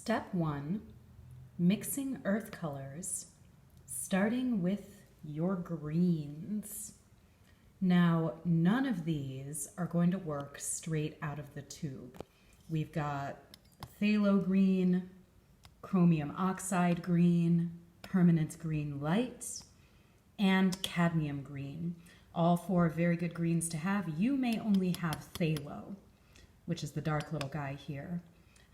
Step 1, mixing earth colors, starting with your greens. Now, none of these are going to work straight out of the tube. We've got phthalo green, chromium oxide green, permanent green light, and cadmium green. All four very good greens to have. You may only have phthalo, which is the dark little guy here.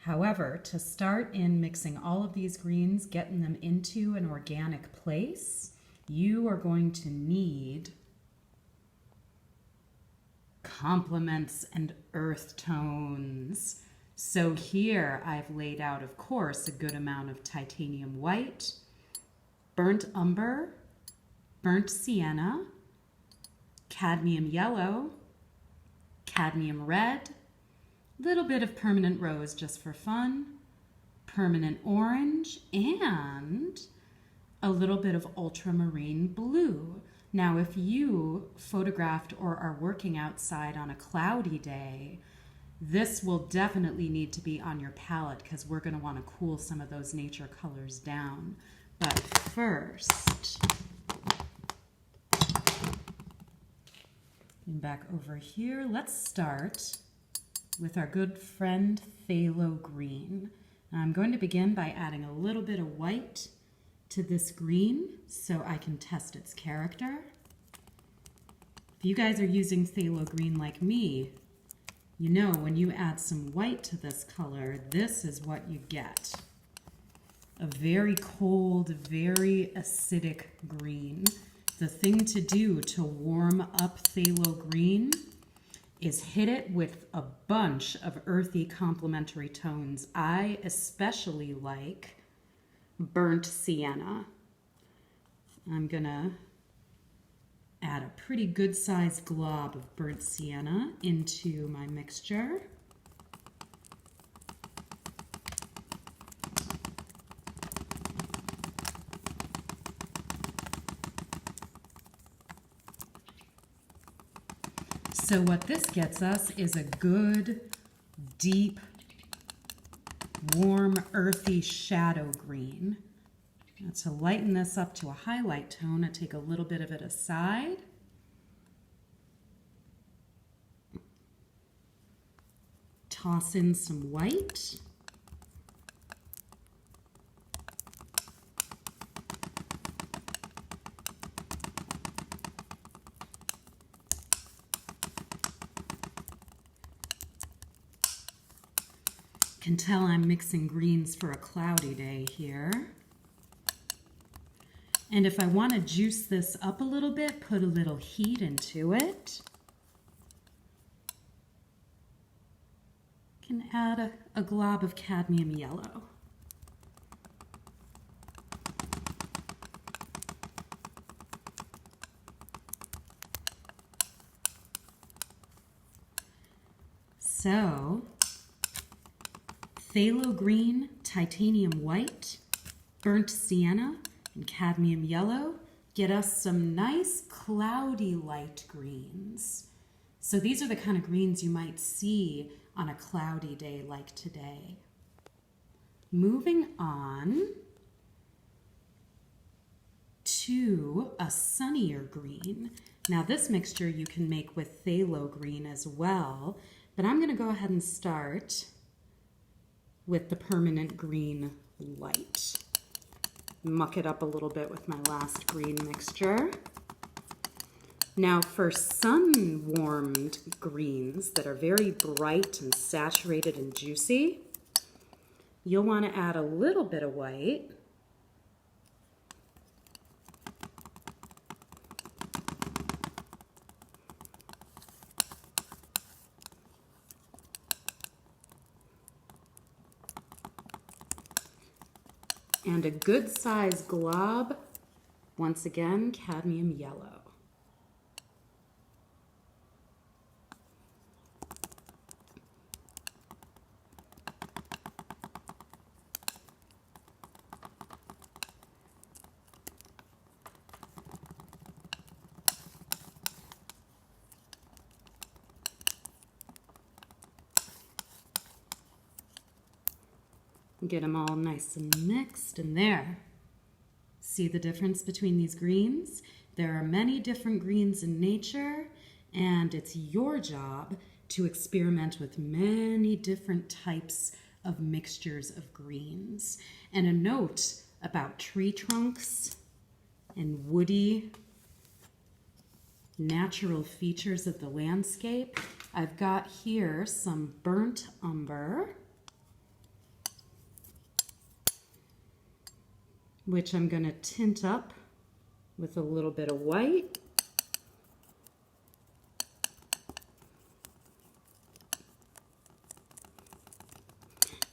However, to start in mixing all of these greens, getting them into an organic place, you are going to need complements and earth tones. So here I've laid out, of course, a good amount of titanium white, burnt umber, burnt sienna, cadmium yellow, cadmium red, little bit of permanent rose just for fun, permanent orange, and a little bit of ultramarine blue. Now, if you photographed or are working outside on a cloudy day, this will definitely need to be on your palette because we're going to want to cool some of those nature colors down. But first, back over here, let's start with our good friend phthalo green. I'm going to begin by adding a little bit of white to this green so I can test its character. If you guys are using phthalo green like me, you know when you add some white to this color, this is what you get. A very cold, very acidic green. The thing to do to warm up phthalo green is hit it with a bunch of earthy complementary tones. I especially like burnt sienna. I'm gonna add a pretty good sized glob of burnt sienna into my mixture. So what this gets us is a good, deep, warm, earthy shadow green. Now to lighten this up to a highlight tone, I take a little bit of it aside. Toss in some white. Can tell I'm mixing greens for a cloudy day here. And if I want to juice this up a little bit, put a little heat into it, can add a glob of cadmium yellow. So, phthalo green, titanium white, burnt sienna, and cadmium yellow get us some nice cloudy light greens. So these are the kind of greens you might see on a cloudy day like today. Moving on to a sunnier green. Now this mixture you can make with phthalo green as well, but I'm going to go ahead and start with the permanent green light. Muck it up a little bit with my last green mixture. Now for sun-warmed greens that are very bright and saturated and juicy, you'll want to add a little bit of white. And a good sized glob, once again, cadmium yellow. Get them all nice and mixed, and there. See the difference between these greens? There are many different greens in nature, and it's your job to experiment with many different types of mixtures of greens. And a note about tree trunks and woody natural features of the landscape. I've got here some burnt umber, which I'm going to tint up with a little bit of white.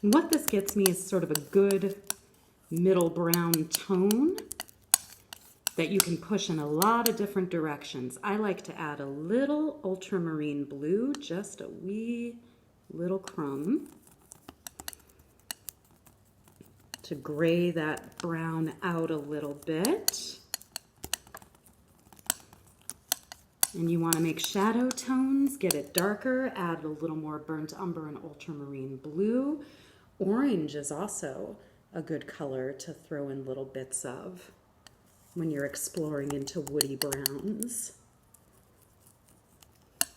And what this gets me is sort of a good middle brown tone that you can push in a lot of different directions. I like to add a little ultramarine blue, just a wee little crumb, to gray that brown out a little bit. And you want to make shadow tones, get it darker, add a little more burnt umber and ultramarine blue. Orange is also a good color to throw in little bits of when you're exploring into woody browns,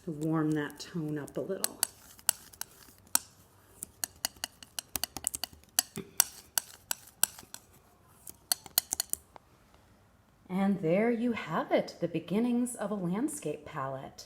to warm that tone up a little. And there you have it, the beginnings of a landscape palette.